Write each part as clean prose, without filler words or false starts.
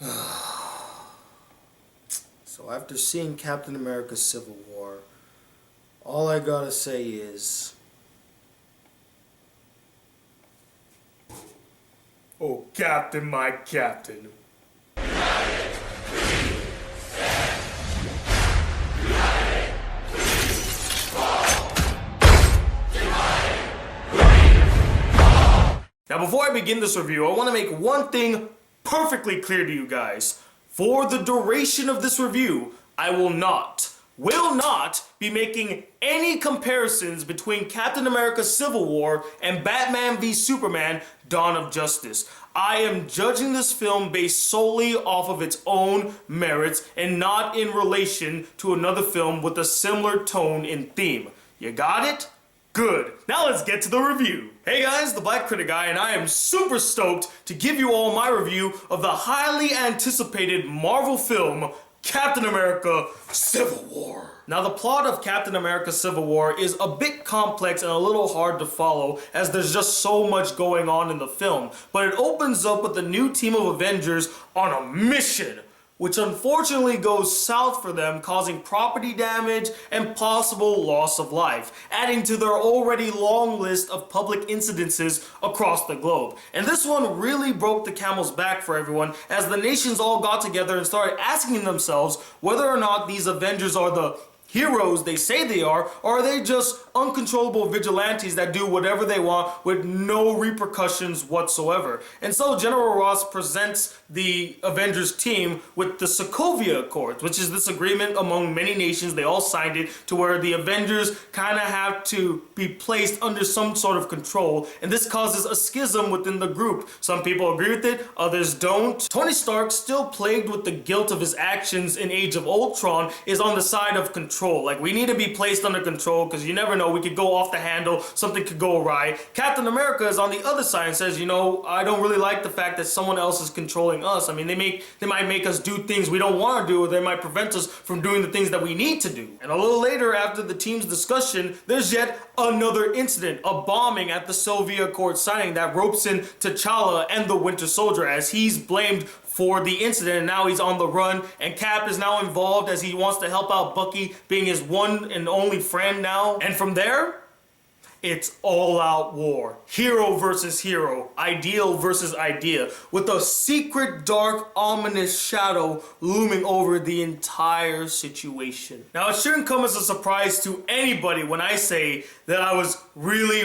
So after seeing Captain America Civil War, all I gotta say is, oh, Captain, my Captain. Now, before I begin this review, I want to make one thing perfectly clear to you guys. For the duration of this review, I will not be making any comparisons between Captain America Civil War and Batman v Superman Dawn of Justice. I am judging this film based solely off of its own merits and not in relation to another film with a similar tone and theme. You got it? Good. Now let's get to the review. Hey guys, the Black Critic Guy, and I am super stoked to give you all my review of the highly anticipated Marvel film, Captain America Civil War. Now, the plot of Captain America Civil War is a bit complex and a little hard to follow as there's just so much going on in the film, but it opens up with a new team of Avengers on a mission, which unfortunately goes south for them, causing property damage and possible loss of life, adding to their already long list of public incidences across the globe. And this one really broke the camel's back for everyone, as the nations all got together and started asking themselves whether or not these Avengers are the heroes they say they are, or are they just uncontrollable vigilantes that do whatever they want with no repercussions whatsoever? And so General Ross presents the Avengers team with the Sokovia Accords, which is this agreement among many nations. They all signed it to where the Avengers kind of have to be placed under some sort of control, and this causes a schism within the group. Some people agree with it, others don't. Tony Stark, still plagued with the guilt of his actions in Age of Ultron, is on the side of control. Like, we need to be placed under control because you never know, we could go off the handle, something could go awry. Captain America is on the other side and says, you know, I don't really like the fact that someone else is controlling us. I mean, they might make us do things we don't want to do, or they might prevent us from doing the things that we need to do. And a little later, after the team's discussion, there's yet another incident, a bombing at the Sokovia Accord signing that ropes in T'Challa and the Winter Soldier, as he's blamed for the incident, and now he's on the run, and Cap is now involved as he wants to help out Bucky, being his one and only friend now. And from there, it's all-out war. Hero versus hero. Ideal versus idea. With a secret, dark, ominous shadow looming over the entire situation. Now, it shouldn't come as a surprise to anybody when I say that I was really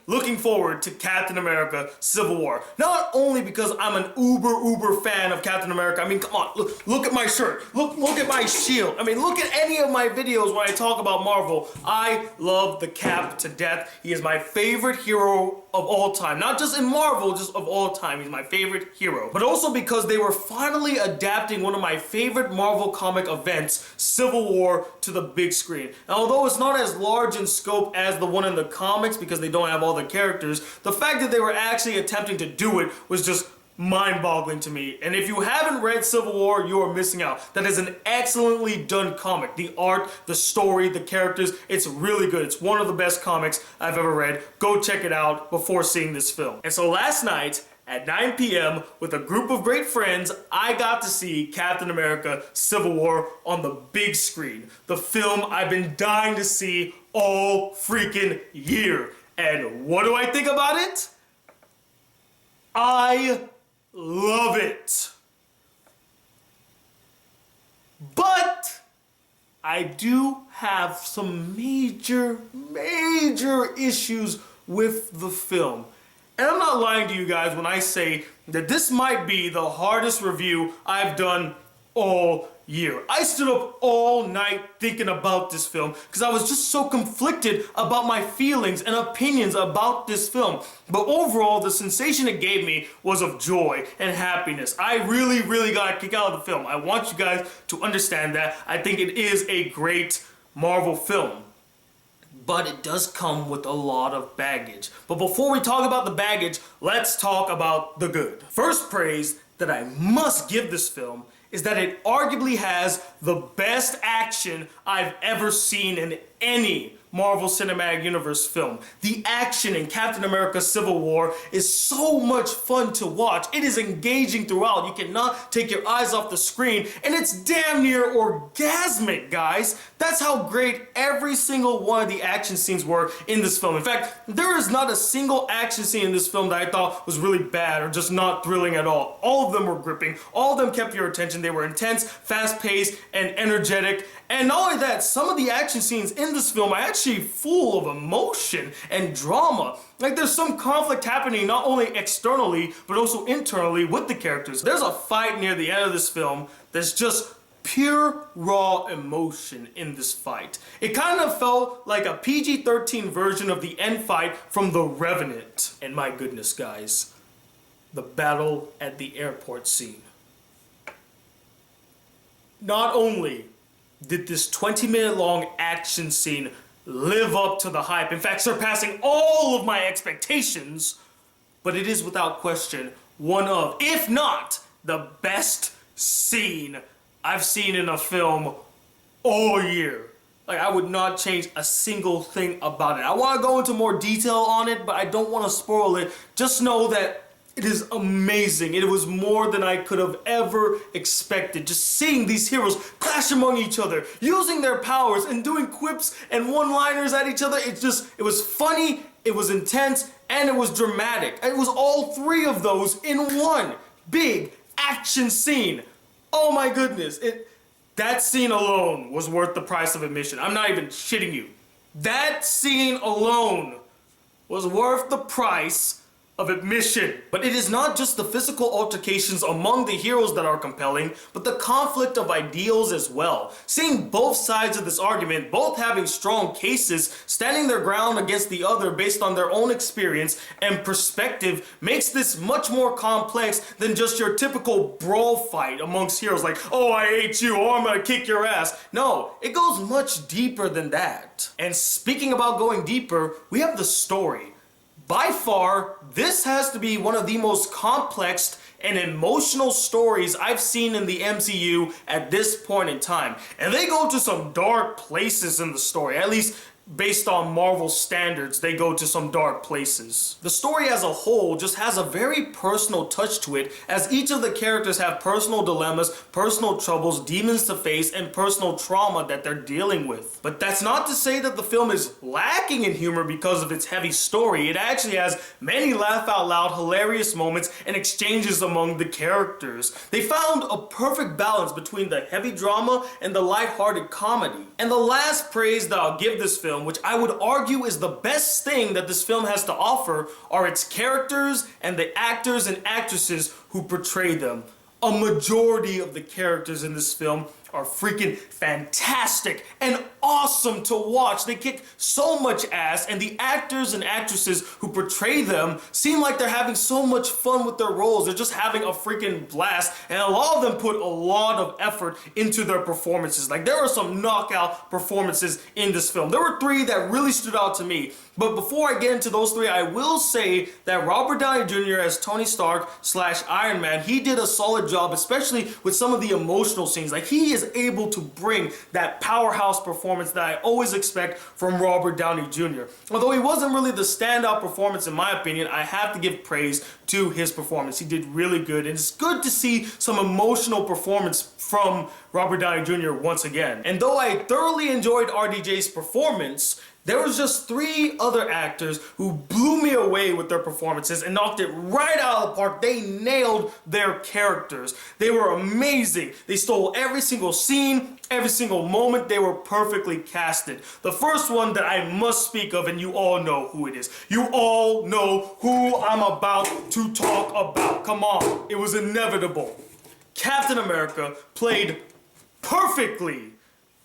looking forward to Captain America Civil War. Not only because I'm an uber fan of Captain America. I mean, come on, look at my shirt. Look at my shield. I mean, look at any of my videos when I talk about Marvel. I love the Cap to death. He is my favorite hero of all time. Not just in Marvel, just of all time. He's my favorite hero. But also because they were finally adapting one of my favorite Marvel comic events, Civil War, to the big screen. And although it's not as large in scope as the one in the comics because they don't have all the characters, the fact that they were actually attempting to do it was just mind-boggling to me. And if you haven't read Civil War, you are missing out. That is an excellently done comic. The art, the story, the characters, it's really good. It's one of the best comics I've ever read. Go check it out before seeing this film. And so last night at 9 p.m. with a group of great friends, I got to see Captain America Civil War on the big screen. The film I've been dying to see all freaking year. And what do I think about it? I love it. But I do have some major issues with the film. And I'm not lying to you guys when I say that this might be the hardest review I've done all year. I stood up all night thinking about this film because I was just so conflicted about my feelings and opinions about this film. But overall, the sensation it gave me was of joy and happiness. I really got a kick out of the film. I want you guys to understand that. I think it is a great Marvel film. But it does come with a lot of baggage. But before we talk about the baggage, let's talk about the good. First praise that I must give this film is that it arguably has the best action I've ever seen in any Marvel Cinematic Universe film. The action in Captain America Civil War is so much fun to watch. It is engaging throughout. You cannot take your eyes off the screen, and it's damn near orgasmic, guys. That's how great every single one of the action scenes were in this film. In fact, there is not a single action scene in this film that I thought was really bad or just not thrilling at all. All of them were gripping. All of them kept your attention. They were intense, fast-paced, and energetic. And not only that, some of the action scenes in this film are actually full of emotion and drama. Like, there's some conflict happening not only externally, but also internally with the characters. There's a fight near the end of this film that's just pure raw emotion in this fight. It kind of felt like a PG-13 version of the end fight from The Revenant. And my goodness, guys, the battle at the airport scene. Not only did this 20-minute long action scene live up to the hype, in fact surpassing all of my expectations, but it is without question one of, if not the best scene I've seen in a film all year. Like, I would not change a single thing about it. I want to go into more detail on it, but I don't want to spoil it. Just know that it is amazing. It was more than I could have ever expected. Just seeing these heroes clash among each other, using their powers and doing quips and one-liners at each other. It was funny, it was intense, and it was dramatic. It was all three of those in one big action scene. Oh my goodness. That scene alone was worth the price of admission. I'm not even shitting you. That scene alone was worth the price of admission. But it is not just the physical altercations among the heroes that are compelling, but the conflict of ideals as well. Seeing both sides of this argument, both having strong cases, standing their ground against the other based on their own experience and perspective, makes this much more complex than just your typical brawl fight amongst heroes like, oh, I hate you, or I'm gonna kick your ass. No, it goes much deeper than that. And speaking about going deeper, we have the story. By far, this has to be one of the most complex and emotional stories I've seen in the MCU at this point in time. And they go to some dark places in the story, at least based on Marvel standards, they go to some dark places. The story as a whole just has a very personal touch to it, as each of the characters have personal dilemmas, personal troubles, demons to face, and personal trauma that they're dealing with. But that's not to say that the film is lacking in humor because of its heavy story. It actually has many laugh-out-loud, hilarious moments and exchanges among the characters. They found a perfect balance between the heavy drama and the lighthearted comedy. And the last praise that I'll give this film, which I would argue is the best thing that this film has to offer, are its characters and the actors and actresses who portray them. A majority of the characters in this film are freaking fantastic and awesome to watch. They kick so much ass, and the actors and actresses who portray them seem like they're having so much fun with their roles. They're just having a freaking blast, and a lot of them put a lot of effort into their performances. Like, there are some knockout performances in this film. There were three that really stood out to me. But before I get into those three, I will say that Robert Downey Jr. as Tony Stark / Iron Man, he did a solid job, especially with some of the emotional scenes. Like, he is able to bring that powerhouse performance that I always expect from Robert Downey Jr. Although he wasn't really the standout performance in my opinion, I have to give praise to his performance. He did really good, and it's good to see some emotional performance from Robert Downey Jr. once again. And though I thoroughly enjoyed RDJ's performance, there was just three other actors who blew me away with their performances and knocked it right out of the park. They nailed their characters. They were amazing. They stole every single scene, every single moment. They were perfectly casted. The first one that I must speak of, and you all know who it is. You all know who I'm about to talk about. Come on, it was inevitable. Captain America, played perfectly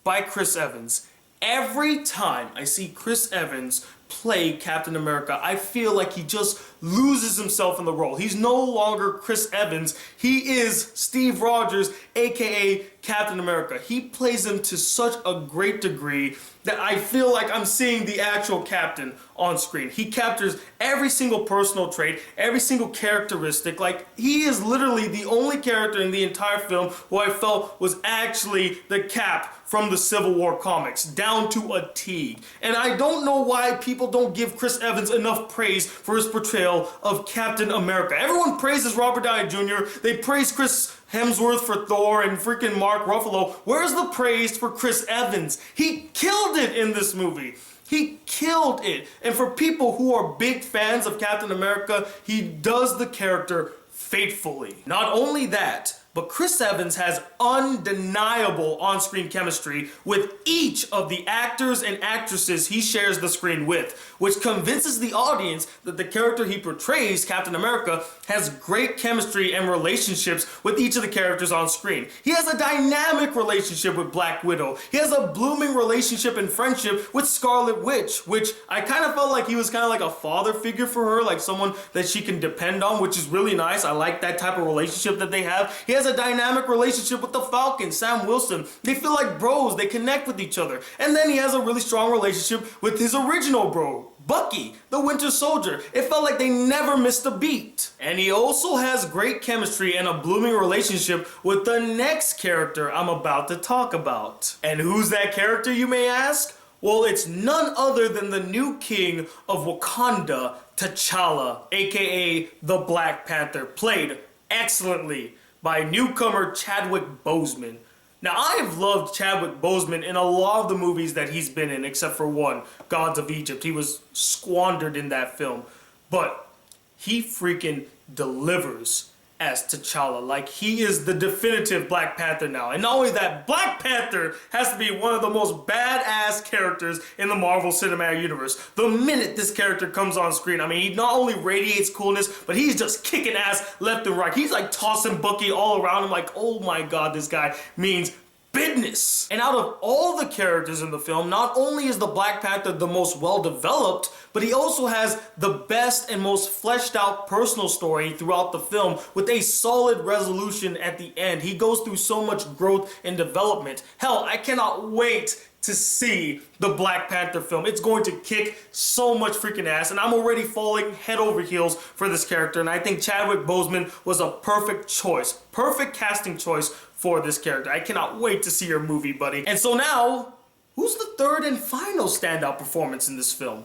by Chris Evans. Every time I see Chris Evans play Captain America, I feel like he just loses himself in the role. He's no longer Chris Evans. He is Steve Rogers, aka Captain America. He plays him to such a great degree that I feel like I'm seeing the actual Captain on screen. He captures every single personal trait, every single characteristic. Like, he is literally the only character in the entire film who I felt was actually the Cap from the Civil War comics, down to a T. And I don't know why people don't give Chris Evans enough praise for his portrayal of Captain America. Everyone praises Robert Downey Jr., they praise Chris Hemsworth for Thor and freaking Mark Ruffalo. Where's the praise for Chris Evans? He killed it in this movie. He killed it. And for people who are big fans of Captain America, he does the character faithfully. Not only that, but Chris Evans has undeniable on-screen chemistry with each of the actors and actresses he shares the screen with, which convinces the audience that the character he portrays, Captain America, has great chemistry and relationships with each of the characters on screen. He has a dynamic relationship with Black Widow. He has a blooming relationship and friendship with Scarlet Witch, which I kind of felt like he was kind of like a father figure for her, like someone that she can depend on, which is really nice. I like that type of relationship that they have. He has a dynamic relationship with the Falcon, Sam Wilson. They feel like bros, they connect with each other. And then he has a really strong relationship with his original bro, Bucky, the Winter Soldier. It felt like they never missed a beat. And he also has great chemistry and a blooming relationship with the next character I'm about to talk about. And who's that character, you may ask? Well, it's none other than the new king of Wakanda, T'Challa, aka the Black Panther, played excellently by newcomer Chadwick Boseman. Now, I have loved Chadwick Boseman in a lot of the movies that he's been in, except for one, Gods of Egypt. He was squandered in that film. But he freaking delivers as T'Challa. Like, he is the definitive Black Panther now. And not only that, Black Panther has to be one of the most badass characters in the Marvel Cinematic Universe. The minute this character comes on screen, I mean, he not only radiates coolness, but he's just kicking ass left and right. He's like tossing Bucky all around him like, oh my god, this guy means business. And out of all the characters in the film, not only is the Black Panther the most well-developed, but he also has the best and most fleshed out personal story throughout the film with a solid resolution at the end. He goes through so much growth and development. Hell, I cannot wait to see the Black Panther film. It's going to kick so much freaking ass, and I'm already falling head over heels for this character, and I think Chadwick Boseman was a perfect choice, perfect casting choice for this character. I cannot wait to see your movie, buddy. And so now, who's the third and final standout performance in this film?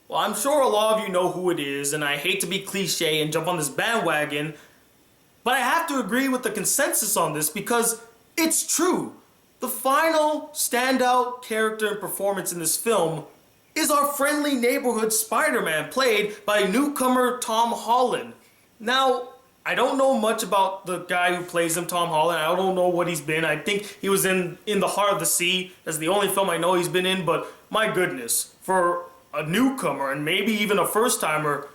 Well, I'm sure a lot of you know who it is, and I hate to be cliche and jump on this bandwagon, but I have to agree with the consensus on this because it's true. The final standout character and performance in this film is our friendly neighborhood Spider-Man, played by newcomer Tom Holland. Now, I don't know much about the guy who plays him, Tom Holland. I don't know what he's been. I think he was in The Heart of the Sea. That's the only film I know he's been in, but my goodness, for a newcomer and maybe even a first-timer,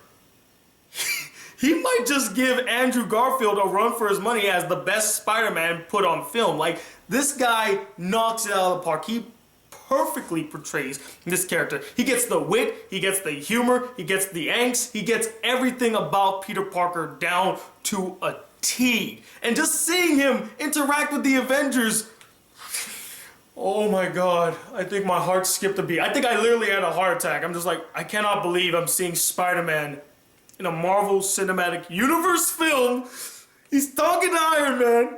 he might just give Andrew Garfield a run for his money as the best Spider-Man put on film. Like, this guy knocks it out of the park. He perfectly portrays this character. He gets the wit, he gets the humor, he gets the angst, he gets everything about Peter Parker down to a T. And just seeing him interact with the Avengers, oh my god, I think my heart skipped a beat. I think I literally had a heart attack. I'm just like, I cannot believe I'm seeing Spider-Man in a Marvel Cinematic Universe film. He's talking to Iron Man.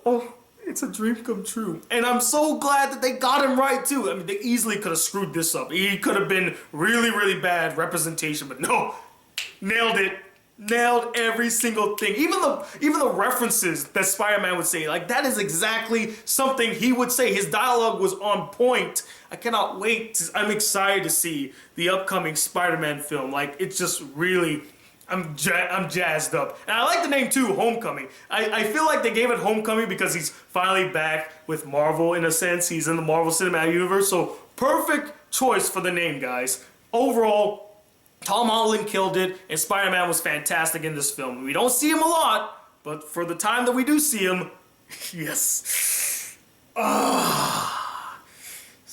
Oh, it's a dream come true. And I'm so glad that they got him right too. I mean, they easily could have screwed this up. He could have been really, really bad representation, but no, nailed it. Nailed every single thing. Even the references that Spider-Man would say, like, that is exactly something he would say. His dialogue was on point. I cannot wait. I'm excited to see the upcoming Spider-Man film. Like, it's just really, I'm jazzed up. And I like the name too, Homecoming. I feel like they gave it Homecoming because he's finally back with Marvel in a sense. He's in the Marvel Cinematic Universe. So perfect choice for the name, guys. Overall, Tom Holland killed it, and Spider-Man was fantastic in this film. We don't see him a lot, but for the time that we do see him, yes.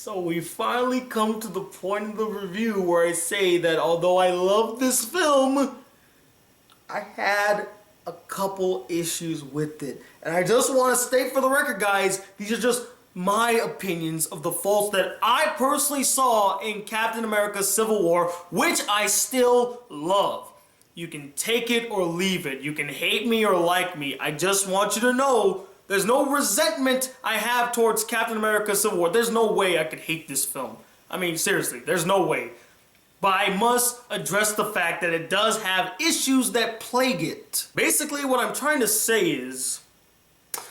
So we finally come to the point of the review where I say that although I love this film, I had a couple issues with it. And I just want to state for the record, guys, these are just my opinions of the faults that I personally saw in Captain America Civil War, which I still love. You can take it or leave it. You can hate me or like me. I just want you to know there's no resentment I have towards Captain America Civil War. There's no way I could hate this film. I mean, seriously, there's no way. But I must address the fact that it does have issues that plague it. Basically, what I'm trying to say is,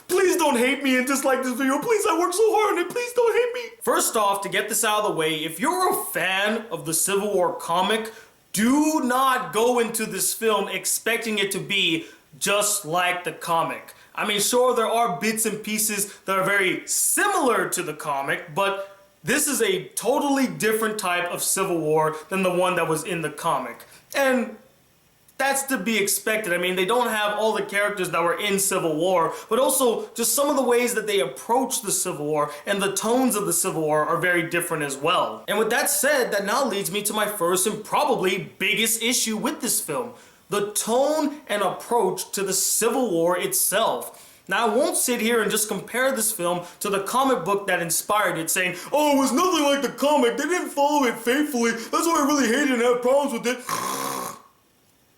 please don't hate me and dislike this video. Please, I worked so hard on it. Please don't hate me. First off, to get this out of the way, if you're a fan of the Civil War comic, do not go into this film expecting it to be just like the comic. I mean, sure, there are bits and pieces that are very similar to the comic, but this is a totally different type of Civil War than the one that was in the comic. And that's to be expected. I mean, they don't have all the characters that were in Civil War, but also just some of the ways that they approach the Civil War and the tones of the Civil War are very different as well. And with that said, that now leads me to my first and probably biggest issue with this film: the tone and approach to the Civil War itself. Now, I won't sit here and just compare this film to the comic book that inspired it, saying, oh, it was nothing like the comic, they didn't follow it faithfully, that's why I really hated it and had problems with it.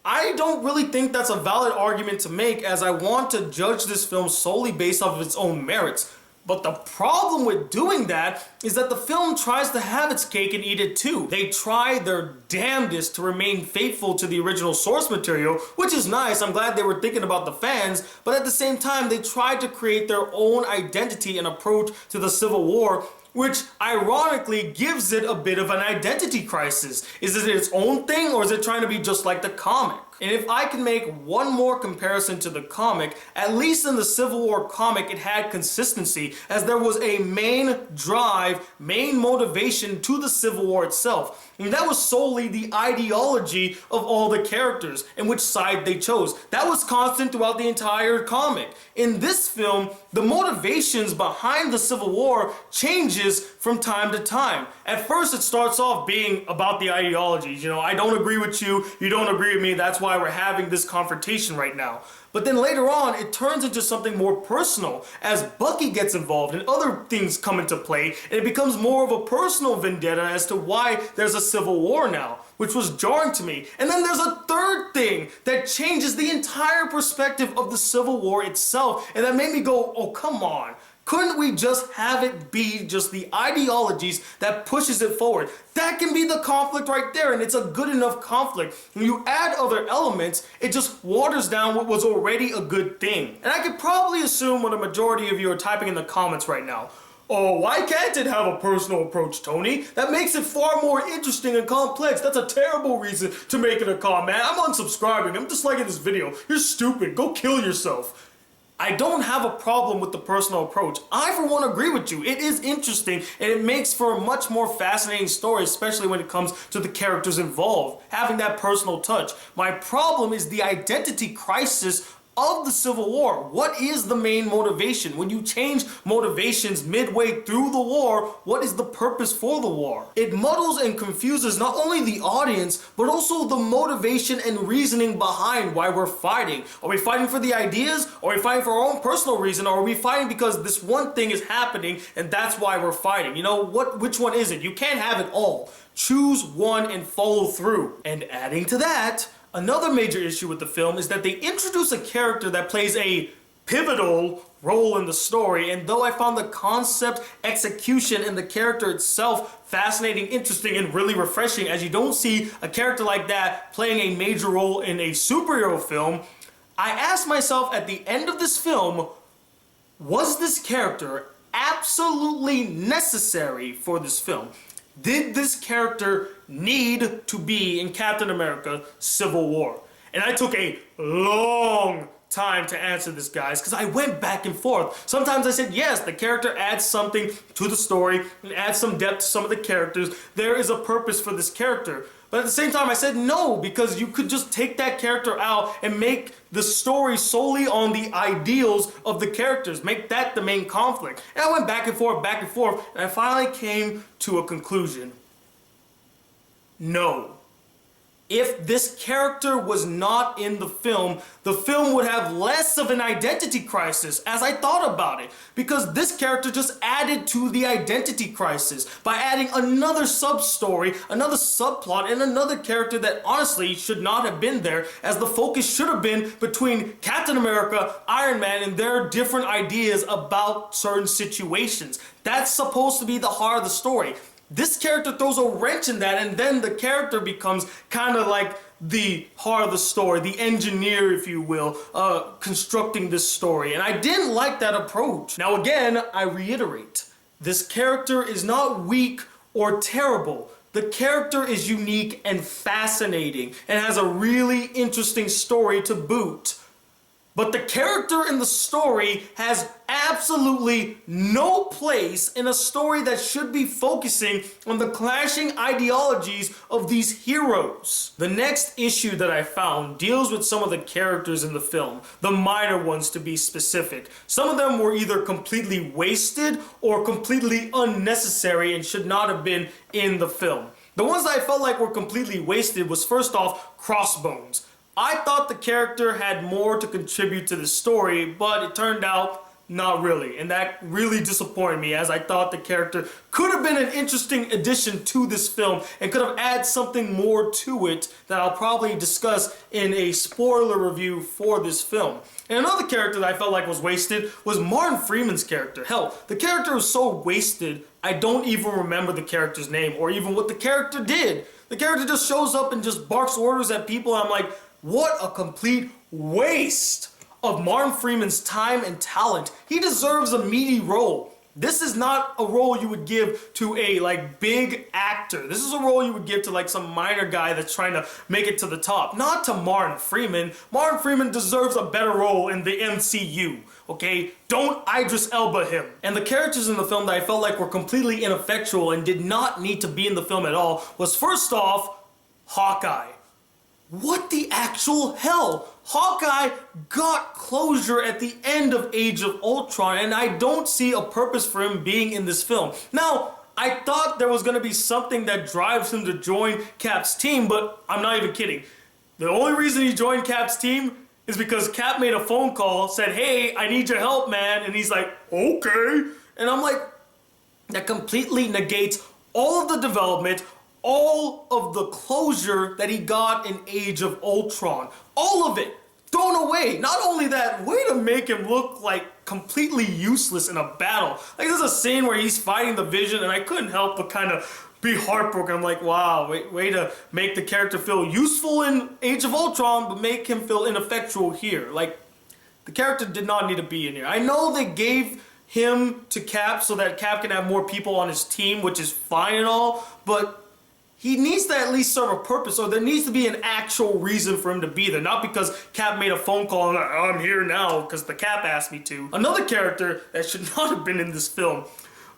I don't really think that's a valid argument to make, as I want to judge this film solely based off of its own merits. But the problem with doing that is that the film tries to have its cake and eat it too. They try their damnedest to remain faithful to the original source material, which is nice. I'm glad they were thinking about the fans, but at the same time, they tried to create their own identity and approach to the Civil War, which ironically gives it a bit of an identity crisis. Is it its own thing, or is it trying to be just like the comic? And if I can make one more comparison to the comic, at least in the Civil War comic it had consistency, as there was a main drive, main motivation to the Civil War itself. And that was solely the ideology of all the characters and which side they chose. That was constant throughout the entire comic. In this film, the motivations behind the Civil War changes from time to time. At first, it starts off being about the ideologies. You know, I don't agree with you, you don't agree with me, that's why we're having this confrontation right now. But then later on, it turns into something more personal as Bucky gets involved and other things come into play, and it becomes more of a personal vendetta as to why there's a civil war now, which was jarring to me. And then there's a third thing that changes the entire perspective of the Civil War itself, and that made me go, oh, come on. Couldn't we just have it be just the ideologies that pushes it forward? That can be the conflict right there, and it's a good enough conflict. When you add other elements, it just waters down what was already a good thing. And I could probably assume what a majority of you are typing in the comments right now. Oh, why can't it have a personal approach, Tony? That makes it far more interesting and complex. That's a terrible reason to make it a comment. I'm unsubscribing. I'm disliking this video. You're stupid. Go kill yourself. I don't have a problem with the personal approach. I, for one, agree with you. It is interesting, and it makes for a much more fascinating story, especially when it comes to the characters involved, having that personal touch. My problem is the identity crisis of the Civil War. What is the main motivation? When you change motivations midway through the war, what is the purpose for the war? It muddles and confuses not only the audience, but also the motivation and reasoning behind why we're fighting. Are we fighting for the ideas? Are we fighting for our own personal reason? Or are we fighting because this one thing is happening and that's why we're fighting? You know, which one is it? You can't have it all. Choose one and follow through. And adding to that, another major issue with the film is that they introduce a character that plays a pivotal role in the story, and though I found the concept, execution, and the character itself fascinating, interesting, and really refreshing, as you don't see a character like that playing a major role in a superhero film, I asked myself at the end of this film, was this character absolutely necessary for this film? Did this character need to be in Captain America Civil War? And I took a long time to answer this, guys, because I went back and forth. Sometimes I said, yes, the character adds something to the story and adds some depth to some of the characters. There is a purpose for this character. But at the same time, I said no, because you could just take that character out and make the story solely on the ideals of the characters. Make that the main conflict. And I went back and forth, and I finally came to a conclusion. No. If this character was not in the film would have less of an identity crisis as I thought about it. Because this character just added to the identity crisis by adding another sub-story, another subplot, and another character that honestly should not have been there, as the focus should have been between Captain America, Iron Man, and their different ideas about certain situations. That's supposed to be the heart of the story. This character throws a wrench in that, and then the character becomes kind of like the heart of the story, the engineer, if you will, constructing this story. And I didn't like that approach. Now again, I reiterate, this character is not weak or terrible. The character is unique and fascinating and has a really interesting story to boot. But the character in the story has absolutely no place in a story that should be focusing on the clashing ideologies of these heroes. The next issue that I found deals with some of the characters in the film, the minor ones to be specific. Some of them were either completely wasted or completely unnecessary and should not have been in the film. The ones that I felt like were completely wasted was, first off, Crossbones. I thought the character had more to contribute to the story, but it turned out not really. And that really disappointed me, as I thought the character could have been an interesting addition to this film and could have added something more to it that I'll probably discuss in a spoiler review for this film. And another character that I felt like was wasted was Martin Freeman's character. Hell, the character was so wasted, I don't even remember the character's name or even what the character did. The character just shows up and just barks orders at people, and I'm like, what a complete waste of Martin Freeman's time and talent. He deserves a meaty role. This is not a role you would give to a big actor. This is a role you would give to some minor guy that's trying to make it to the top. Not to Martin Freeman. Martin Freeman deserves a better role in the MCU. Okay? Don't Idris Elba him. And the characters in the film that I felt like were completely ineffectual and did not need to be in the film at all was, first off, Hawkeye. What the actual hell? Hawkeye got closure at the end of Age of Ultron, and I don't see a purpose for him being in this film. Now, I thought there was going to be something that drives him to join Cap's team, but I'm not even kidding. The only reason he joined Cap's team is because Cap made a phone call, said, "Hey, I need your help, man," and he's like, "Okay." And I'm like, that completely negates all of the development, all of the closure that he got in Age of Ultron. All of it thrown away. Not only that, way to make him look completely useless in a battle. There's a scene where he's fighting the Vision, and I couldn't help but kind of be heartbroken. I'm like, wow, way to make the character feel useful in Age of Ultron, but make him feel ineffectual here. The character did not need to be in here. I know they gave him to Cap so that Cap can have more people on his team, which is fine and all, but he needs to at least serve a purpose, or there needs to be an actual reason for him to be there, not because Cap made a phone call and like, "Oh, I'm here now because the Cap asked me to." Another character that should not have been in this film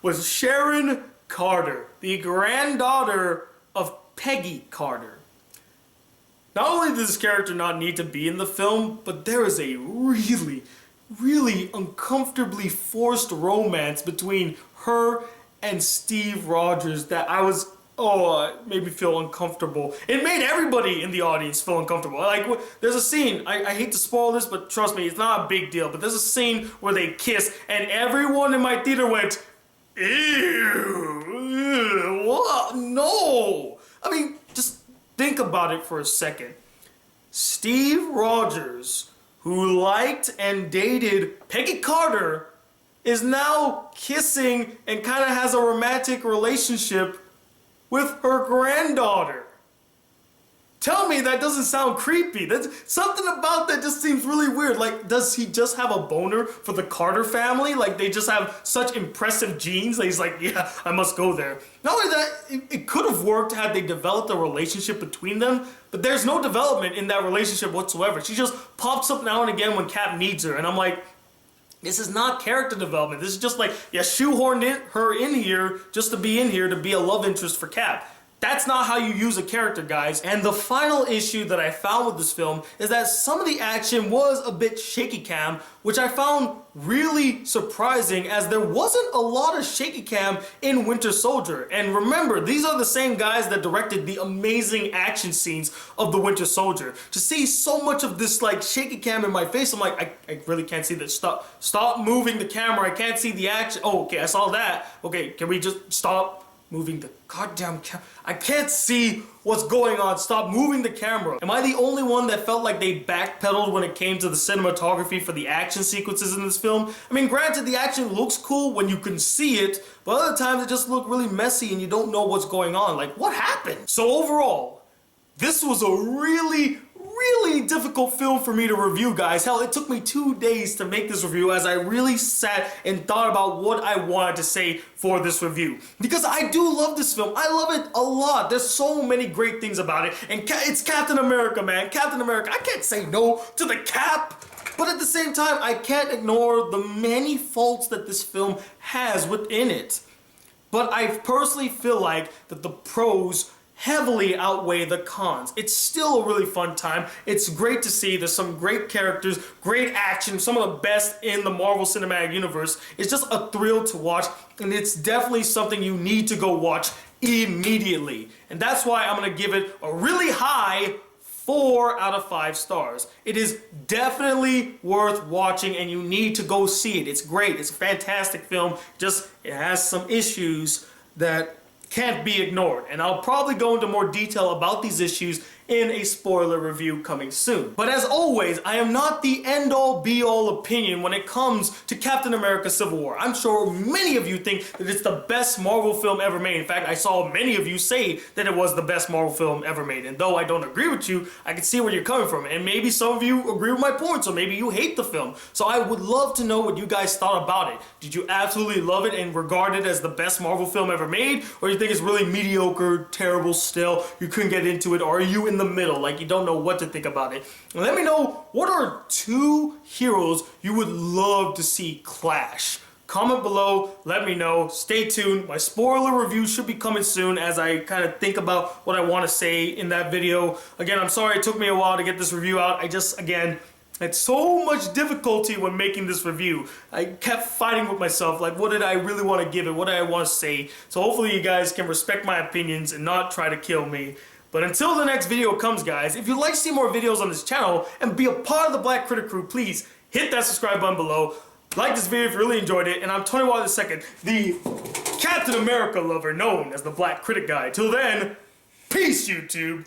was Sharon Carter, the granddaughter of Peggy Carter. Not only does this character not need to be in the film, but there is a really, really uncomfortably forced romance between her and Steve Rogers that it made me feel uncomfortable. It made everybody in the audience feel uncomfortable. There's a scene, I hate to spoil this, but trust me, it's not a big deal, but there's a scene where they kiss, and everyone in my theater went, "Ew, what? No." I mean, just think about it for a second. Steve Rogers, who liked and dated Peggy Carter, is now kissing and kind of has a romantic relationship with her granddaughter. Tell me that doesn't sound creepy. That's something about that just seems really weird. Does he just have a boner for the Carter family? They just have such impressive genes that he's like, "Yeah, I must go there." Not only that, it could have worked had they developed a relationship between them, but there's no development in that relationship whatsoever. She just pops up now and again when Cap needs her, and I'm like, this is not character development. This is just shoehorned her in here just to be in here to be a love interest for Cap. That's not how you use a character, guys. And the final issue that I found with this film is that some of the action was a bit shaky cam, which I found really surprising as there wasn't a lot of shaky cam in Winter Soldier. And remember, these are the same guys that directed the amazing action scenes of the Winter Soldier. To see so much of this like shaky cam in my face, I'm like, I really can't see this. Stop moving the camera. I can't see the action. Oh, okay, I saw that. Okay, can we just stop moving the goddamn camera? I can't see what's going on. Stop moving the camera. Am I the only one that felt like they backpedaled when it came to the cinematography for the action sequences in this film? I mean, granted, the action looks cool when you can see it, but other times it just looked really messy and you don't know what's going on. Like, what happened? So overall, this was a really difficult film for me to review, guys. Hell, it took me 2 days to make this review as I really sat and thought about what I wanted to say for this review. Because I do love this film. I love it a lot. There's so many great things about it. And it's Captain America, man. Captain America. I can't say no to the Cap. But at the same time, I can't ignore the many faults that this film has within it. But I personally feel like that the pros heavily outweigh the cons. It's still a really fun time. It's great to see. There's some great characters, great action, some of the best in the Marvel Cinematic Universe. It's just a thrill to watch, and it's definitely something you need to go watch immediately. And that's why I'm gonna give it a really high 4 out of 5 stars. It is definitely worth watching and you need to go see it. It's great. It's a fantastic film. Just, it has some issues that can't be ignored, and I'll probably go into more detail about these issues in a spoiler review coming soon. But as always, I am not the end-all be-all opinion when it comes to Captain America Civil War. I'm sure many of you think that it's the best Marvel film ever made. In fact, I saw many of you say that it was the best Marvel film ever made, and though I don't agree with you, I can see where you're coming from, and maybe some of you agree with my points, or maybe you hate the film. So I would love to know what you guys thought about it. Did you absolutely love it and regard it as the best Marvel film ever made, or do you think it's really mediocre, terrible still, you couldn't get into it, or are you in the middle, like you don't know what to think about it? And let me know, what are 2 heroes you would love to see clash? Comment below, let me know. Stay tuned. My spoiler review should be coming soon as I kind of think about what I want to say in that video. Again, I'm sorry it took me a while to get this review out. I just, again, had so much difficulty when making this review. I kept fighting with myself, like what did I really want to give it, what did I want to say. So hopefully you guys can respect my opinions and not try to kill me. But until the next video comes, guys, if you'd like to see more videos on this channel and be a part of the Black Critic crew, please hit that subscribe button below. Like this video if you really enjoyed it, and I'm Tony Watt II, the Captain America lover known as the Black Critic Guy. Till then, peace, YouTube!